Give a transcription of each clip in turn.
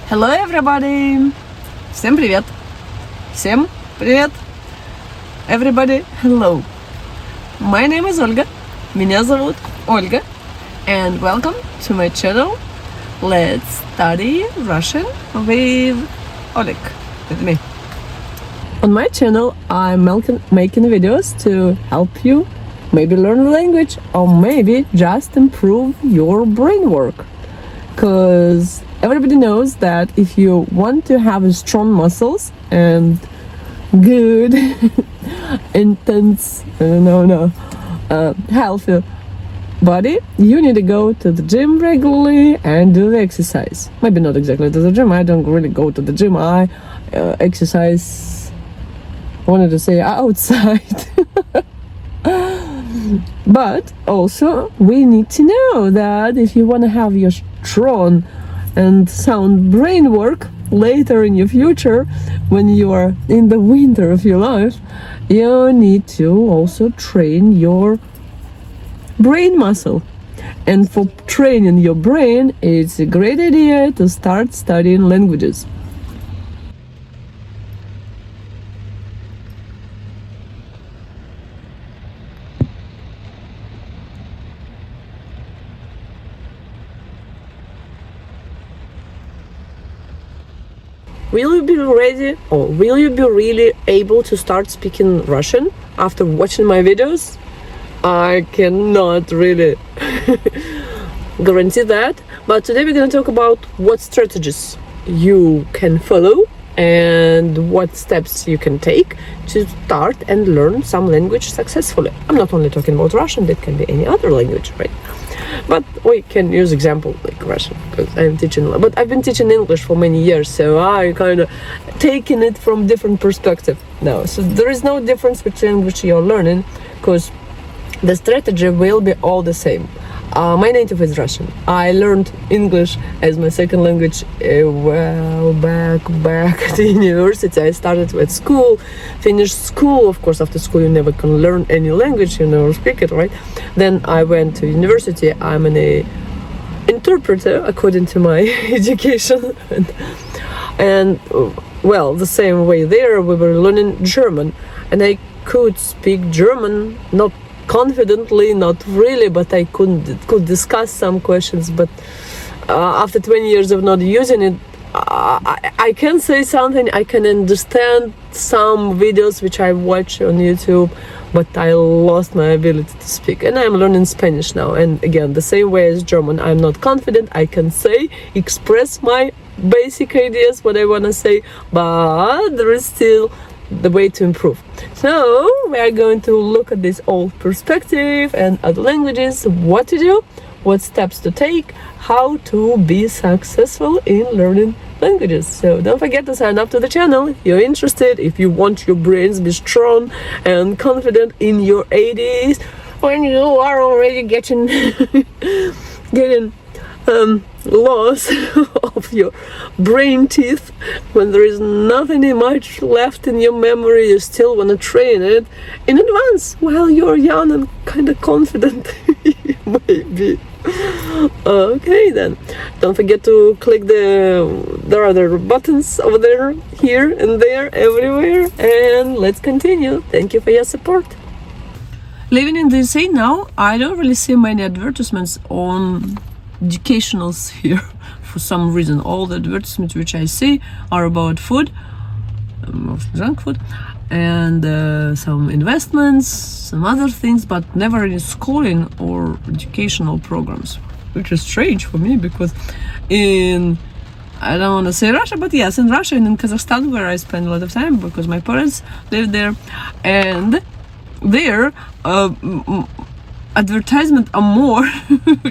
Hello everybody! Всем привет! Всем привет! Everybody, hello! My name is Olga. Меня зовут Ольга. And welcome to my channel. Let's study Russian with Oleg, with me. On my channel, I'm making videos to help you maybe learn the language or maybe just improve your brain work. Because everybody knows that if you want to have strong muscles and good, intense, healthy body, you need to go to the gym regularly and do the exercise. Maybe not exactly to the gym. I don't really go to the gym. I exercise, wanted to say outside. But also we need to know that if you want to have your strong and sound brain work later in your future, when you are in the winter of your life, you need to also train your brain muscle. And for training your brain, it's a great idea to start studying languages. Will you be ready, or will you be really able to start speaking Russian after watching my videos? I cannot really guarantee that, but today we're going to talk about what strategies you can follow and what steps you can take to start and learn some language successfully. I'm not only talking about Russian, that can be any other language, right? But we can use example like Russian, because I'm teaching, but I've been teaching English for many years, so I kind of taking it from different perspective now. So there is no difference between which you're learning, because the strategy will be all the same. My native is Russian. I learned English as my second language back at the university. I started with school, finished school. Of course, after school you never can learn any language, you never speak it, right? Then I went to university. I'm an interpreter according to my education. and well, the same way there we were learning German, and I could speak German, not confidently, not really, but I could discuss some questions. But after 20 years of not using it, I can say something, I can understand some videos which I watch on YouTube, but I lost my ability to speak. And I'm learning Spanish now, and again, the same way as German, I'm not confident. I can say, express my basic ideas, what I want to say, but there is still the way to improve. So we are going to look at this old perspective and other languages, what to do, what steps to take, how to be successful in learning languages. So don't forget to sign up to the channel if you're interested, if you want your brains to be strong and confident in your 80s, when you are already getting loss of your brain teeth, when there is nothing much left in your memory, you still want to train it in advance while you're young and kind of confident. Maybe. Okay, then don't forget to click there are the buttons over there, here and there, everywhere, and let's continue. Thank you for your support. Living in the USA now, I don't really see many advertisements on educational sphere for some reason. All the advertisements which I see are about food, mostly junk food, and some investments, some other things, but never any schooling or educational programs, which is strange for me, because I don't want to say Russia, but yes, in Russia and in Kazakhstan, where I spend a lot of time because my parents live there, and there advertisements are more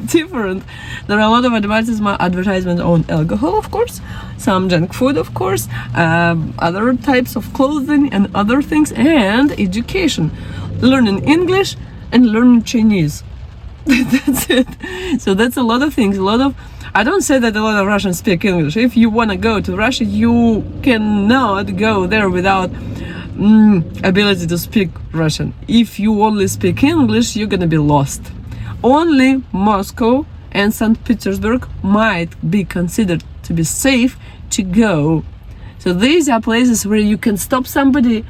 different. There are a lot of advertisements on alcohol, of course, some junk food, of course, other types of clothing and other things, and education, learning English and learning Chinese. That's it. So that's a lot of things. I don't say that a lot of Russians speak English. If you want to go to Russia, you cannot go there without ability to speak Russian. If you only speak English, you're gonna be lost. Only Moscow and St. Petersburg might be considered to be safe to go. So these are places where you can stop somebody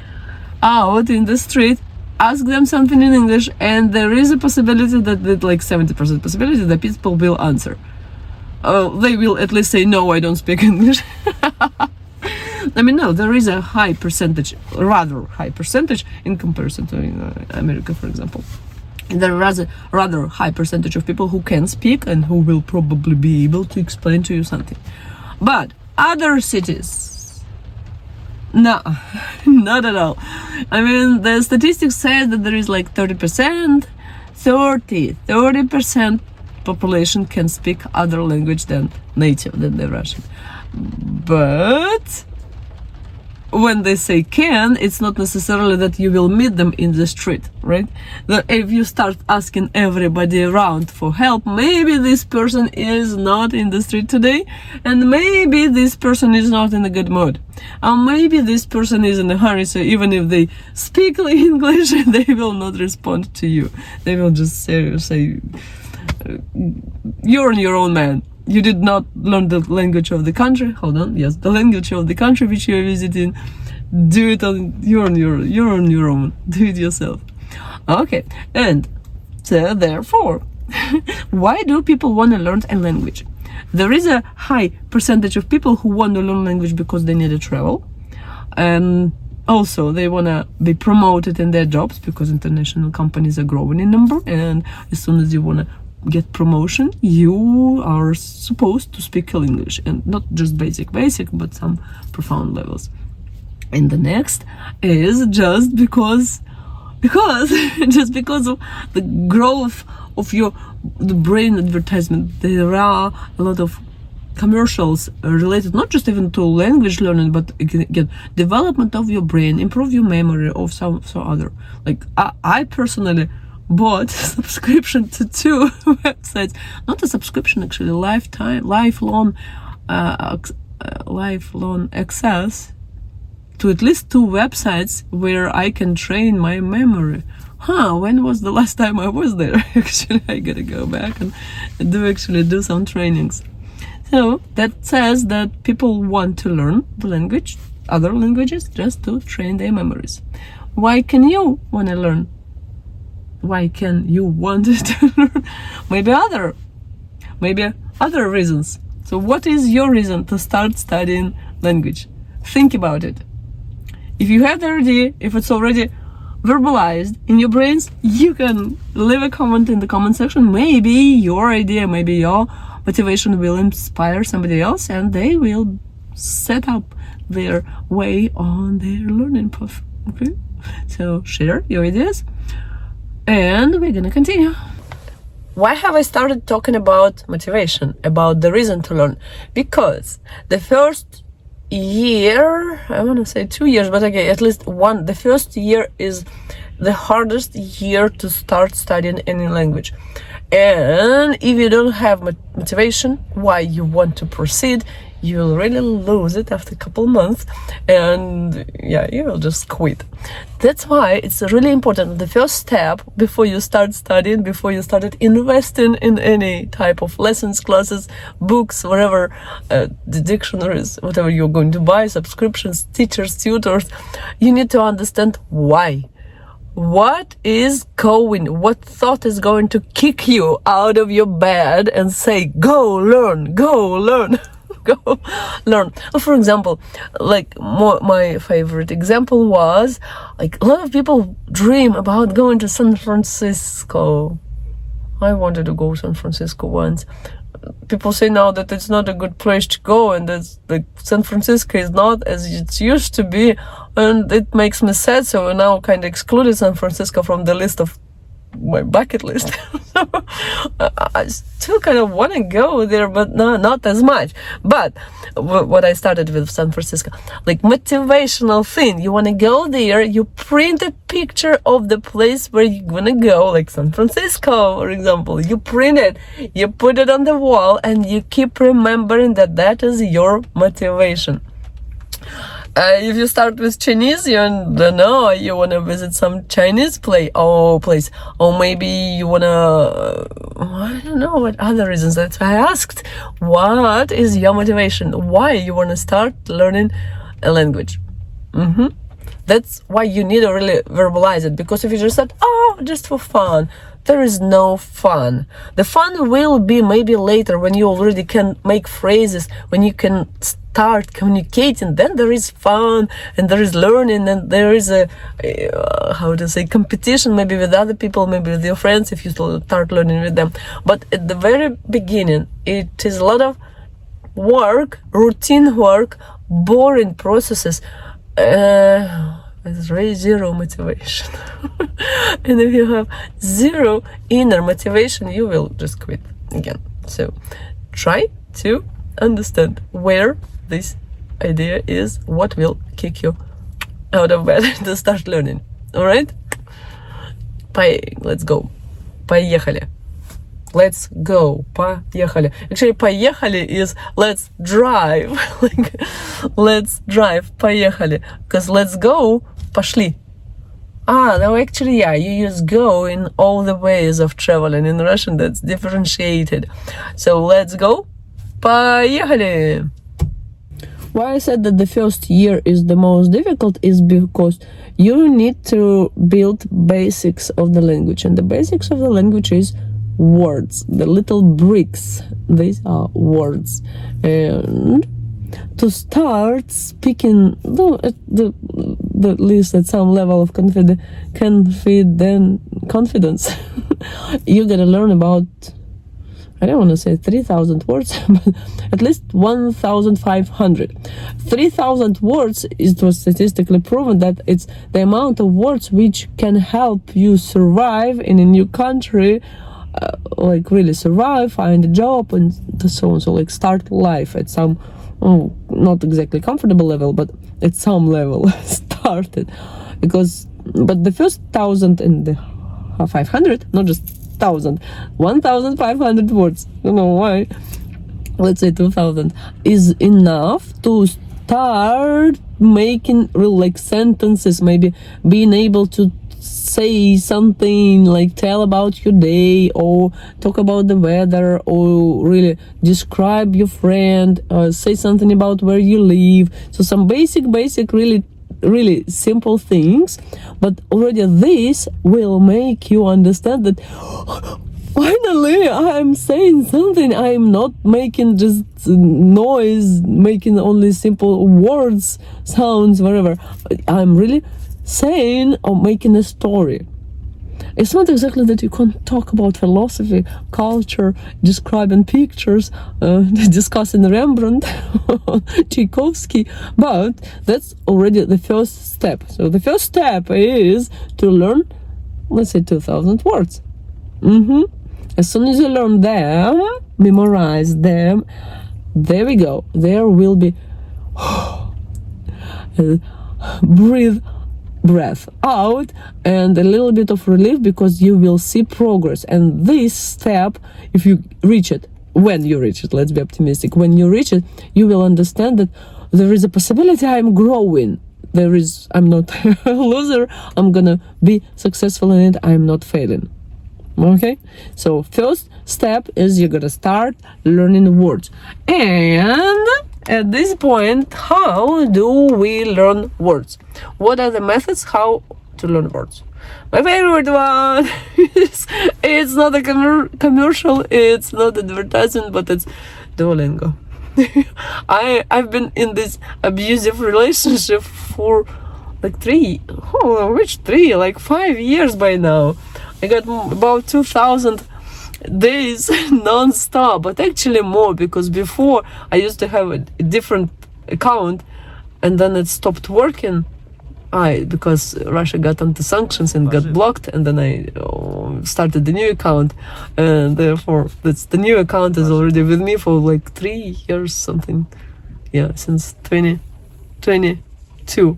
out in the street, ask them something in English, and there is a possibility that like 70% possibility that people will answer. They will at least say, no, I don't speak English. I mean, no, there is a high percentage, rather high percentage in comparison to America, for example. And there is a rather high percentage of people who can speak and who will probably be able to explain to you something. But other cities, no, not at all. I mean, the statistics say that there is like 30% population can speak other language than native, than the Russian. But when they say can, it's not necessarily that you will meet them in the street, right? That if you start asking everybody around for help, maybe this person is not in the street today, and maybe this person is not in a good mood, or maybe this person is in a hurry, so even if they speak English, they will not respond to you. They will just say you're on your own, man. You did not learn the language of the country. Hold on, yes, the language of the country which you are visiting. Do it on you're on your own. Do it yourself. Okay, and so therefore, why do people want to learn a language? There is a high percentage of people who want to learn language because they need to travel, and also they want to be promoted in their jobs because international companies are growing in number, and as soon as you want to get promotion, you are supposed to speak English, and not just basic, but some profound levels. And the next is just because just because of the growth of the brain advertisement. There are a lot of commercials related not just even to language learning, but again, development of your brain, improve your memory, of some other. Like I personally bought a subscription to 2 websites, not a subscription actually, lifelong access to at least 2 websites where I can train my memory. When was the last time I was there? Actually, I gotta go back and do some trainings. So that says that people want to learn the language, other languages, just to train their memories. Why can you want to learn? Why can you want to learn? Maybe other reasons. So what is your reason to start studying language? Think about it. If you have the idea, if it's already verbalized in your brains, you can leave a comment in the comment section. Maybe your idea, maybe your motivation will inspire somebody else, and they will set up their way on their learning path. Okay? So share your ideas. And we're gonna continue. Why have I started talking about motivation, about the reason to learn? Because the first year, I want to say 2 years, but okay, at least the first year is the hardest year to start studying any language. And if you don't have motivation, why you want to proceed, you'll really lose it after a couple months, and yeah, you'll just quit. That's why it's really important. The first step before you start studying, before you started investing in any type of lessons, classes, books, whatever, the dictionaries, whatever you're going to buy, subscriptions, teachers, tutors, you need to understand why. What thought is going to kick you out of your bed and say, go learn, go learn. Go learn. For example, like my favorite example was, like, a lot of people dream about going to San Francisco. I wanted to go to San Francisco once. People say now that it's not a good place to go, and that like San Francisco is not as it used to be, and it makes me sad. So I now kind of excluded San Francisco from the list of my bucket list. I still kind of want to go there, but no, not as much. But what I started with San Francisco, like motivational thing, you want to go there, you print a picture of the place where you're gonna go, like San Francisco, for example. You print it, you put it on the wall, and you keep remembering that is your motivation. If you start with Chinese, you don't know, you want to visit some Chinese place, or maybe you want to, I don't know what other reasons. That's why I asked, what is your motivation? Why you want to start learning a language? That's why you need to really verbalize it, because if you just said, oh, just for fun, there is no fun. The fun will be maybe later, when you already can make phrases, when you can start communicating, then there is fun, and there is learning, and there is a competition, maybe with other people, maybe with your friends, if you start learning with them. But at the very beginning, it is a lot of work, routine work, boring processes, there's really zero motivation. And if you have zero inner motivation, you will just quit again. So try to understand where this idea is, what will kick you out of bed to start learning. Alright? Let's go. Поехали. Let's go. Поехали. Actually, поехали is let's drive. Like, let's drive. Поехали. Because let's go, пошли. No, actually, yeah, you use go in all the ways of traveling. In Russian, that's differentiated. So let's go. Поехали. Why I said that the first year is the most difficult is because you need to build basics of the language. And the basics of the language is words, the little bricks. These are words. And to start speaking, at least at some level of confidence, you gotta learn about, I don't want to say 3,000 words, but at least 1,500. 3,000 words, it was statistically proven that it's the amount of words which can help you survive in a new country, like really survive, find a job, and so on. So like start life at some, not exactly comfortable level, but at some level started. But the first 1,500, not just 1,000, 1,500 words, I don't know why, let's say 2,000, is enough to start making real like sentences, maybe being able to say something, like tell about your day, or talk about the weather, or really describe your friend, say something about where you live. So some basic really simple things, but already this will make you understand that finally I'm saying something. I'm not making just noise, making only simple words, sounds, whatever. I'm really saying or making a story. It's not exactly that you can't talk about philosophy, culture, describing pictures, discussing Rembrandt, Tchaikovsky, but that's already the first step. So the first step is to learn, let's say, 2,000 words. As soon as you learn them, memorize them, there we go. There will be breath out and a little bit of relief, because you will see progress. And this step, if you reach it, when you reach it, let's be optimistic, when you reach it, you will understand that there is a possibility I'm growing. I'm not a loser, I'm gonna be successful in it, I'm not failing. Okay, so first step is you're gonna start learning words. And at this point, how do we learn words? What are the methods how to learn words? My favorite one is, it's not a commercial, it's not advertisement, but it's Duolingo. I've been in this abusive relationship for like 5 years by now. I got about 2,000 days non-stop, but actually more, because before I used to have a different account, and then it stopped working because Russia got onto sanctions and got blocked, and then I started the new account, and therefore the new account is already with me for like 3 years something, since 2022.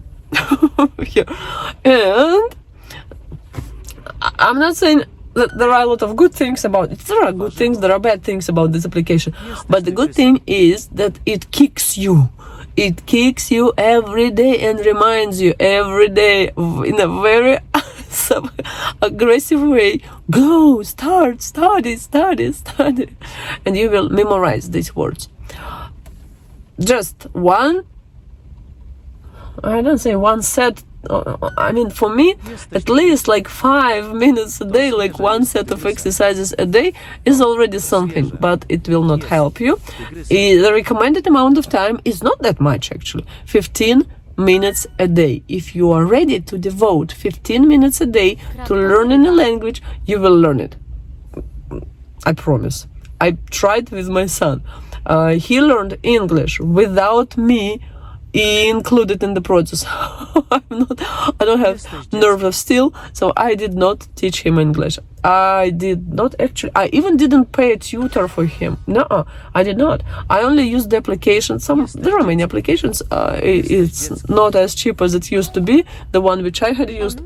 And I'm not saying that there are a lot of good things about it. There are good things, there are bad things about this application. But the good thing is that it kicks you. It kicks you every day and reminds you every day in a very aggressive way. Go, study. And you will memorize these words. Just one, I don't say one set, I mean, for me, at least like 5 minutes a day, like one set of exercises a day is already something, but it will not help you. The recommended amount of time is not that much, actually. 15 minutes a day. If you are ready to devote 15 minutes a day to learning a language, you will learn it. I promise. I tried with my son. He learned English without me included in the process. I don't have nerve of steel, so I did not teach him English. I even didn't pay a tutor for him. No, I did not. I only used the application. There are many applications. It's not as cheap as it used to be. The one which I had used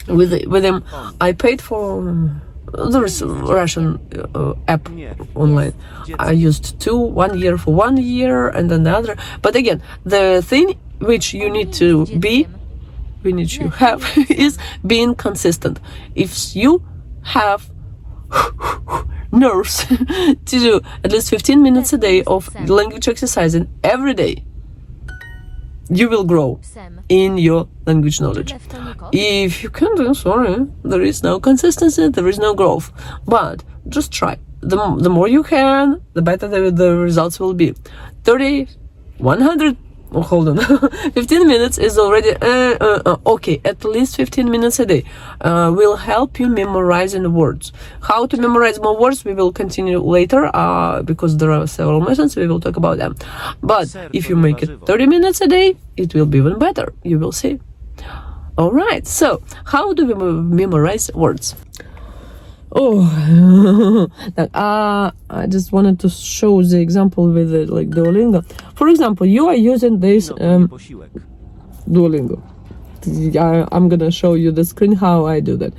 with him, I paid for. There is a Russian app online. I used two, 1 year for 1 year and then the other. But again, the thing which you need to have is being consistent. If you have nerves to do at least 15 minutes a day of language exercising every day, you will grow in your language knowledge. If you can't, I'm sorry, there is no consistency, there is no growth. But just try. The more you can, the better the results will be. 30, 100, oh, hold on, 15 minutes is already okay. At least 15 minutes a day will help you memorizing words. How to memorize more words, we will continue later because there are several methods, we will talk about them. But if you make it 30 minutes a day, it will be even better, you will see. All right, so how do we memorize words? I just wanted to show the example with like Duolingo. For example, you are using this Duolingo. I'm gonna show you the screen how I do that.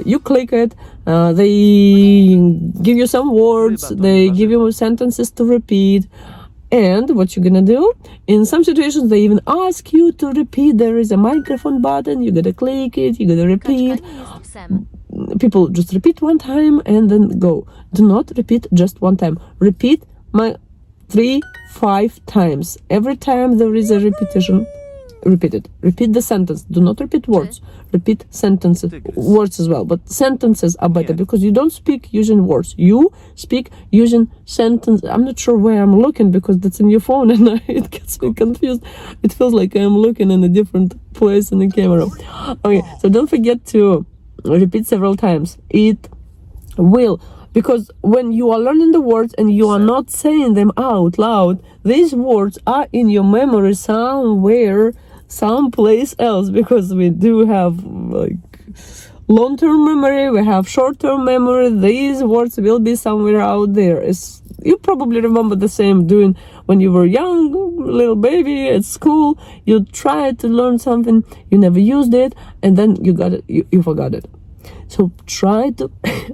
You click it, they give you some words, they give you sentences to repeat. And what you're gonna do, in some situations they even ask you to repeat. There is a microphone button, you gotta click it, you gotta repeat. People just repeat one time and then go. Do not repeat just one time. Repeat 3-5 times. Every time there is a repetition, repeat it. Repeat the sentence. Do not repeat words. Repeat sentences. Words as well, but sentences are better because you don't speak using words. You speak using sentence. I'm not sure where I'm looking because that's in your phone and it gets me confused. It feels like I'm looking in a different place in the camera. Okay, so don't forget to repeat several times. It will, because when you are learning the words and you are not saying them out loud, these words are in your memory somewhere, someplace else, because we do have like long-term memory, we have short-term memory. These words will be somewhere out there. You probably remember the same doing when you were young, little baby at school. You tried to learn something, you never used it, and then you got it, you forgot it. So try to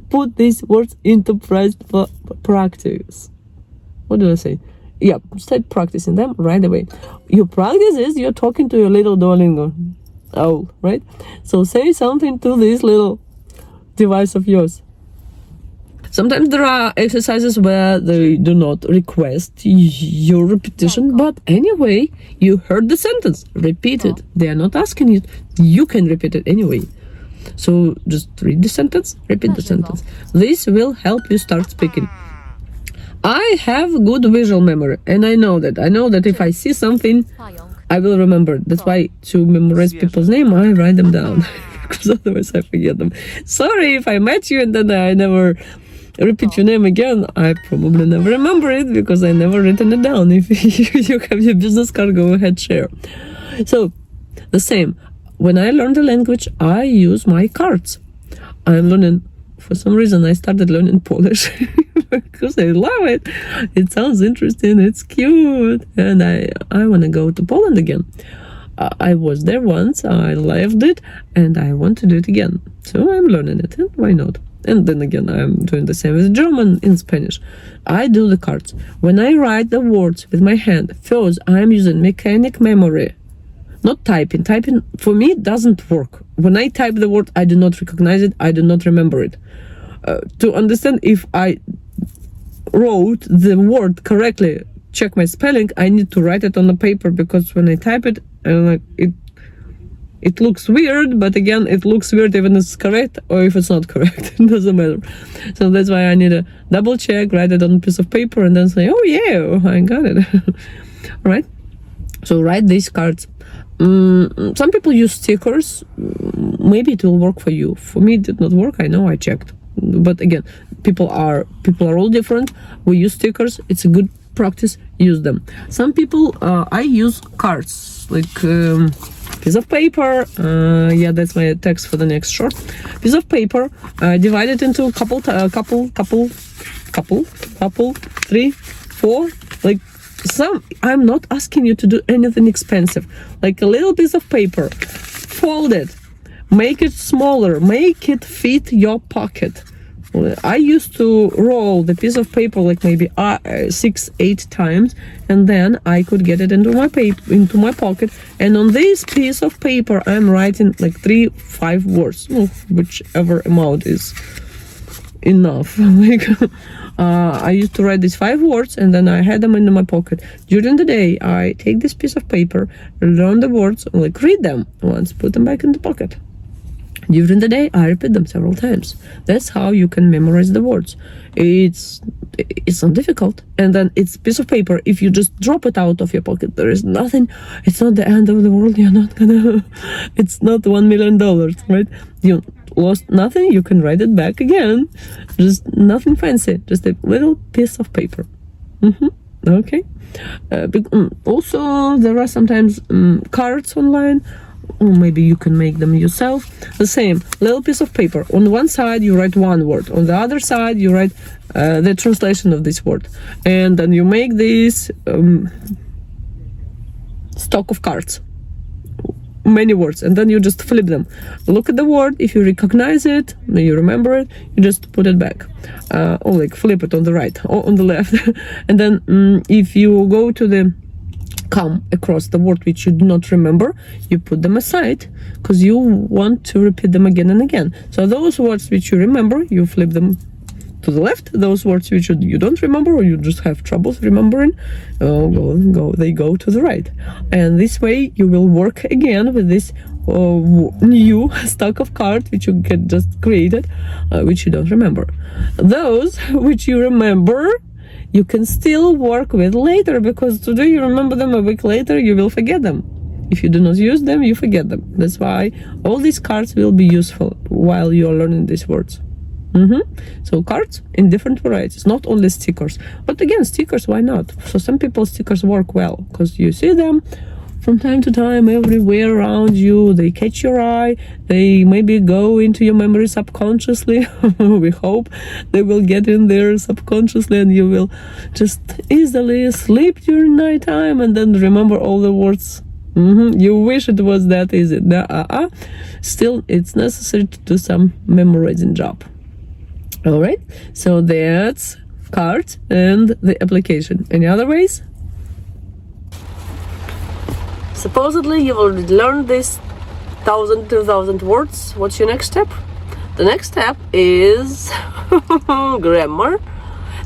put these words into practice. What do I say? Yeah, start practicing them right away. You practice this, you're talking to your little Duolingo owl, right? So say something to this little device of yours. Sometimes there are exercises where they do not request your repetition, but anyway, you heard the sentence, repeat it. They are not asking you, you can repeat it anyway. So just read the sentence, repeat the sentence. This will help you start speaking. I have good visual memory, and I know that if I see something, I will remember. That's why to memorize people's name, I write them down, because otherwise I forget them. Sorry if I met you and then I never repeat your name again. I probably never remember it because I never written it down. If you have your business card, go ahead, share. So the same. When I learn the language, I use my cards. I'm learning, for some reason, I started learning Polish because I love it. It sounds interesting, it's cute, and I want to go to Poland again. I was there once, I loved it, and I want to do it again. So I'm learning it, and why not? And then again, I'm doing the same with German and Spanish. I do the cards. When I write the words with my hand, first I'm using mechanic memory, not typing. Typing for me doesn't work. When I type the word, I do not recognize it, I do not remember it. To understand if I wrote the word correctly, check my spelling, I need to write it on the paper, because when I type it, it looks weird, but again, it looks weird even if it's correct or if it's not correct. It doesn't matter. So that's why I need to double check, write it on a piece of paper, and then say, oh yeah, I got it. All right. So write these cards. Some people use stickers. Maybe it will work for you. For me, it did not work. I know, I checked. But again, people are all different. We use stickers. It's a good practice. Use them. Some people, I use cards, like piece of paper. Yeah, that's my text for the next short. Piece of paper, divided into couple, 3, 4, like some. I'm not asking you to do anything expensive. Like a little piece of paper, fold it, make it smaller, make it fit your pocket. I used to roll the piece of paper like maybe 6-8 times, and then I could get it into my pocket. And on this piece of paper, I'm writing like 3-5 words, whichever amount is enough. Like I used to write these 5 words, and then I had them in my pocket. During the day, I take this piece of paper, learn the words, like read them once, put them back in the pocket. During the day, I repeat them several times. That's how you can memorize the words. It's not difficult. And then it's a piece of paper. If you just drop it out of your pocket, there is nothing. It's not the end of the world. You're not gonna. It's not $1 million, right? You lost nothing. You can write it back again. Just nothing fancy. Just a little piece of paper. Okay. Also, there are sometimes cards online. Or maybe you can make them yourself. The same little piece of paper. On one side you write one word, on the other side you write the translation of this word, and then you make this stock of cards, many words, and then you just flip them. Look at the word. If you recognize it, you remember it, you just put it back, or like flip it on the right or on the left. And then if you go to come across the word which you do not remember, you put them aside, because you want to repeat them again and again. So those words which you remember, you flip them to the left. Those words which you don't remember, or you just have troubles remembering, they go to the right. And this way you will work again with this new stack of cards which you get just created, which you don't remember. Those which you remember, you can still work with later, because today you remember them, a week later you will forget them. If you do not use them, you forget them. That's why all these cards will be useful while you are learning these words. So cards in different varieties, not only stickers. But again, stickers, why not? For some people, stickers work well, because you see them from time to time everywhere around you. They catch your eye. They maybe go into your memory subconsciously. We hope they will get in there subconsciously, and you will just easily sleep during nighttime and then remember all the words. You wish it was that easy. Still, it's necessary to do some memorizing job. All right, so that's cards and the application. Any other ways? Supposedly you've already learned this 1,000-2,000 words. What's your next step? The next step is grammar.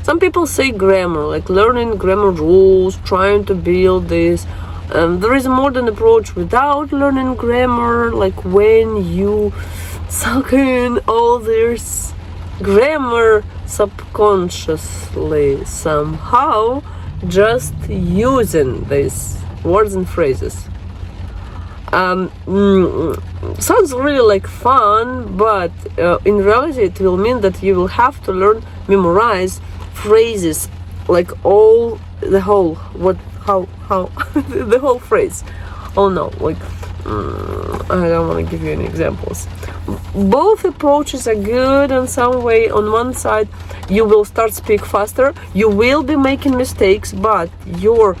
Some people say grammar, like learning grammar rules, trying to build this. There is a modern approach without learning grammar, like when you suck in all this grammar subconsciously somehow, just using these words and phrases. Sounds really like fun, but in reality it will mean that you will have to memorize phrases, like the whole phrase. Oh no, like I don't want to give you any examples. Both approaches are good in some way. On one side, you will start speak faster, you will be making mistakes, but your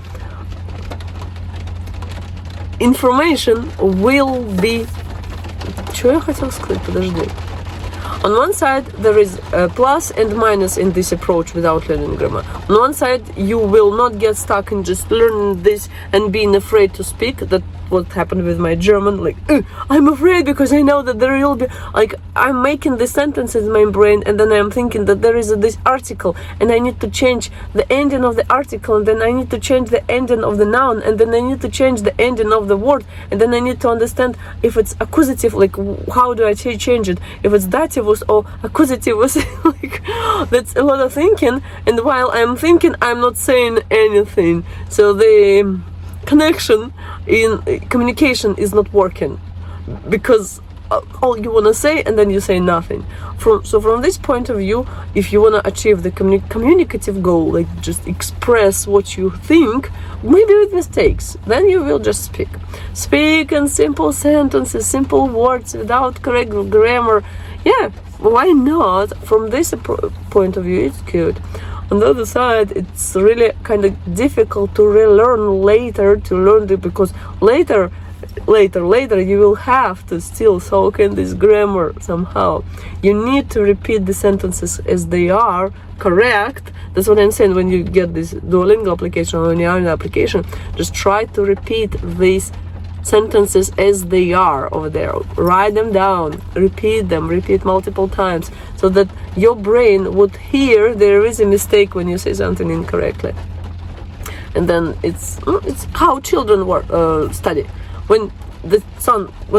information will be... Что я хотела сказать? Подожди. On one side, there is a plus and minus in this approach without learning grammar. On one side, you will not get stuck in just learning this and being afraid to speak. That what happened with my German. Like, I'm afraid because I know that there will be, like, I'm making the sentences in my brain, and then I'm thinking that there is this article, and I need to change the ending of the article, and then I need to change the ending of the noun, and then I need to change the ending of the word, and then I need to understand if it's accusative, like, how do I change it? If it's dativus or accusativus, like, that's a lot of thinking, and while I'm thinking, I'm not saying anything. So the connection in communication is not working, because all you want to say and then you say nothing. From this point of view, if you want to achieve the communicative goal, like just express what you think, maybe with mistakes, then you will just speak in simple sentences, simple words without correct grammar. Yeah, why not? From this point of view, it's good. On the other side, it's really kind of difficult to relearn later, because later you will have to still soak in this grammar somehow. You need to repeat the sentences as they are correct. That's what I'm saying. When you get this Duolingo application or any other application, just try to repeat these sentences as they are over there. Write them down, repeat multiple times, so that your brain would hear there is a mistake when you say something incorrectly. And then it's how children study. When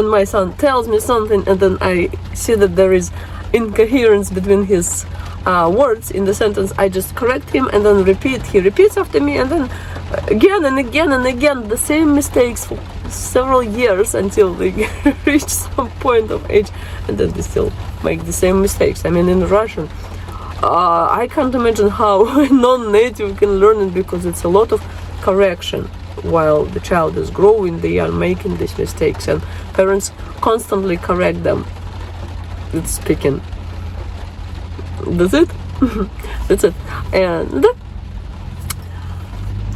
my son tells me something, and then I see that there is incoherence between his words in the sentence, I just correct him and then repeat. He repeats after me, and then again and again and again the same mistakes for several years until they reach some point of age, and then they still make the same mistakes. I mean, in Russian, I can't imagine how a non-native can learn it, because it's a lot of correction. While the child is growing, they are making these mistakes, and parents constantly correct them with speaking. That's it. That's it. And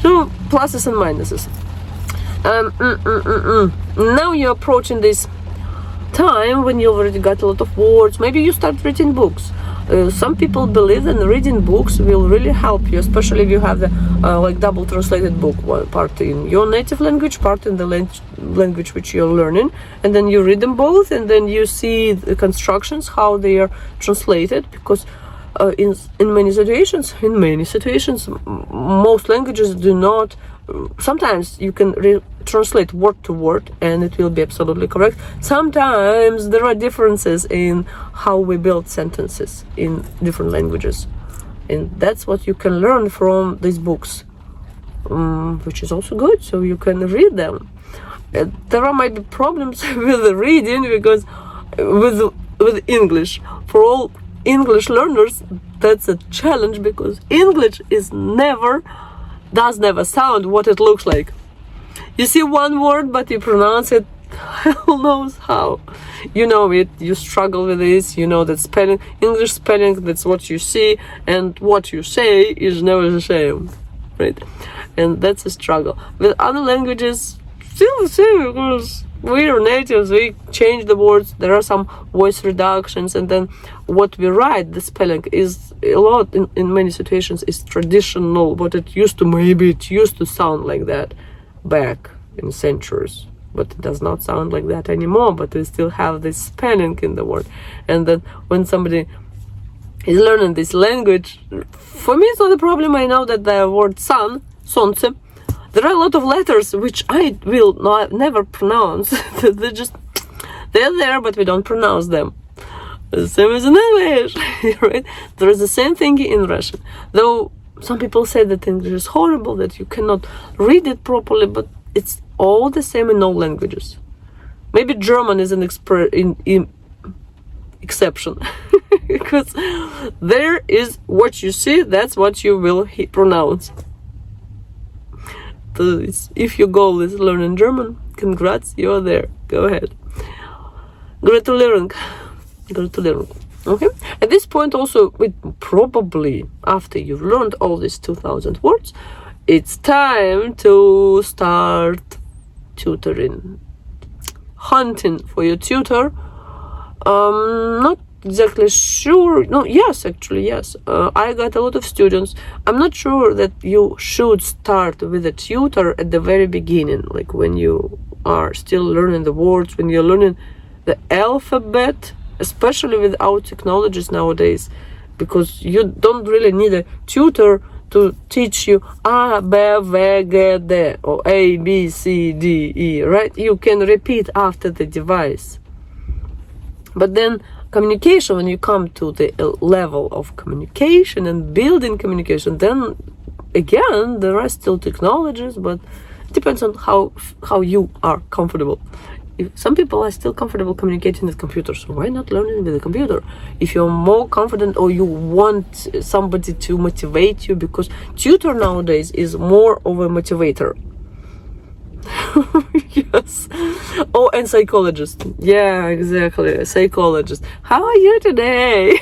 so, pluses and minuses. Now you're approaching this time when you already got a lot of words. Maybe you start reading books. Some people believe that reading books will really help you, especially if you have the like double translated book, one part in your native language, part in the language which you're learning, and then you read them both, and then you see the constructions, how they are translated, because in many situations, most languages do not. Sometimes you can translate word to word and it will be absolutely correct. Sometimes there are differences in how we build sentences in different languages, and that's what you can learn from these books, which is also good, so you can read them. There might be problems with the reading, because with English, for all English learners, that's a challenge, because English does never sound what it looks like. You see one word, but you pronounce it hell knows how. You know it, you struggle with this, you know that spelling, English spelling, that's what you see, and what you say is never the same, right? And that's a struggle. With other languages, still the same, because we are natives, we change the words, there are some voice reductions, and then what we write, the spelling, is a lot, in many situations, is traditional, but it used to sound like that back in centuries, but it does not sound like that anymore, but we still have this spelling in the word. And then when somebody is learning this language, for me it's not a problem. I know that the word sun, солнце, there are a lot of letters which I will never pronounce. They're there, but we don't pronounce them. The same as in English, right? There is the same thing in Russian. Though some people say that English is horrible, that you cannot read it properly, but it's all the same in all languages. Maybe German is an exception, because there is what you see, that's what you will pronounce. If your goal is learning German, congrats, you're there. Go ahead. Gratulierung. Okay. At this point, also, probably after you've learned all these 2,000 words, it's time to start tutoring, hunting for your tutor. Not exactly sure. No, yes, actually, yes. I got a lot of students. I'm not sure that you should start with a tutor at the very beginning, like when you are still learning the words, when you're learning the alphabet, especially with our technologies nowadays, because you don't really need a tutor to teach you A, B, V, G, D, or A, B, C, D, E, right? You can repeat after the device. But then communication, when you come to the level of communication and building communication, then again, there are still technologies, but it depends on how you are comfortable. Some people are still comfortable communicating with computers, so why not learning with a computer? If you're more confident or you want somebody to motivate you, because tutor nowadays is more of a motivator. Yes. Oh, and psychologist. Yeah, exactly. A psychologist. How are you today?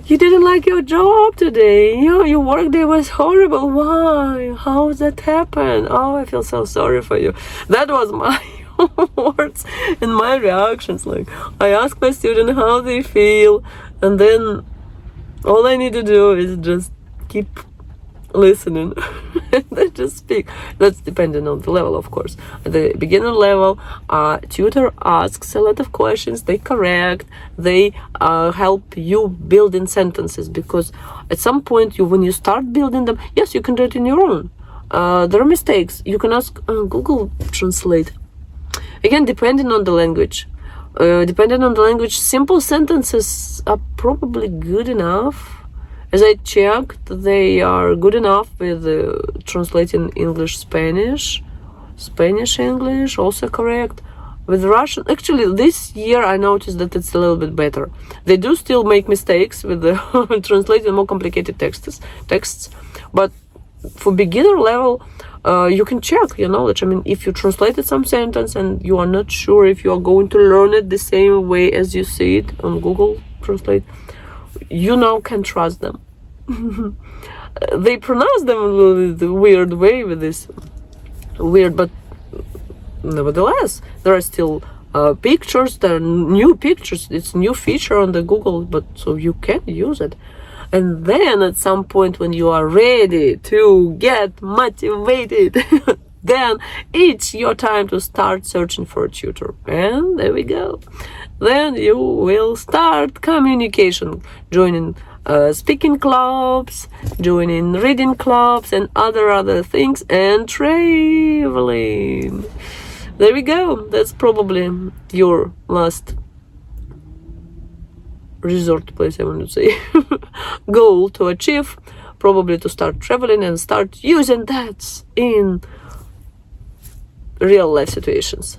You didn't like your job today. Your work day was horrible. Why? How did that happen? Oh, I feel so sorry for you. That was my words and my reactions. Like, I ask my student how they feel, and then all I need to do is just keep listening and then just speak. That's dependent on the level, of course. At the beginner level, tutor asks a lot of questions, they correct, they help you build in sentences, because at some point when you start building them, yes, you can do it in your own. There are mistakes. You can ask Google Translate. Again, depending on the language. Simple sentences are probably good enough. As I checked, they are good enough with translating English-Spanish, Spanish-English, also correct. With Russian, actually, this year I noticed that it's a little bit better. They do still make mistakes with the translating more complicated texts, but for beginner level, you can check your knowledge. I mean, if you translated some sentence and you are not sure if you are going to learn it the same way as you see it on Google Translate, you now can trust them. They pronounce them a little bit weird way with this weird, but nevertheless, there are still pictures. There are new pictures. It's a new feature on the Google, but so you can use it. And then at some point when you are ready to get motivated, then it's your time to start searching for a tutor. And there we go. Then you will start communication, joining speaking clubs, joining reading clubs, and other things, and traveling. There we go. That's probably your last resort place, I want to say, goal to achieve, probably to start traveling and start using that in real life situations.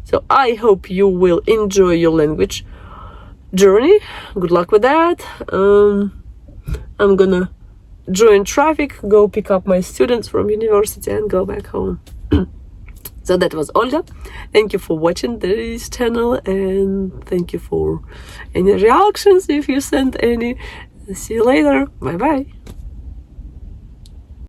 So I hope you will enjoy your language journey. Good luck with that. I'm gonna join traffic, go pick up my students from university and go back home. So that was Olga. Thank you for watching this channel, and thank you for any reactions if you sent any. See you later. Bye bye.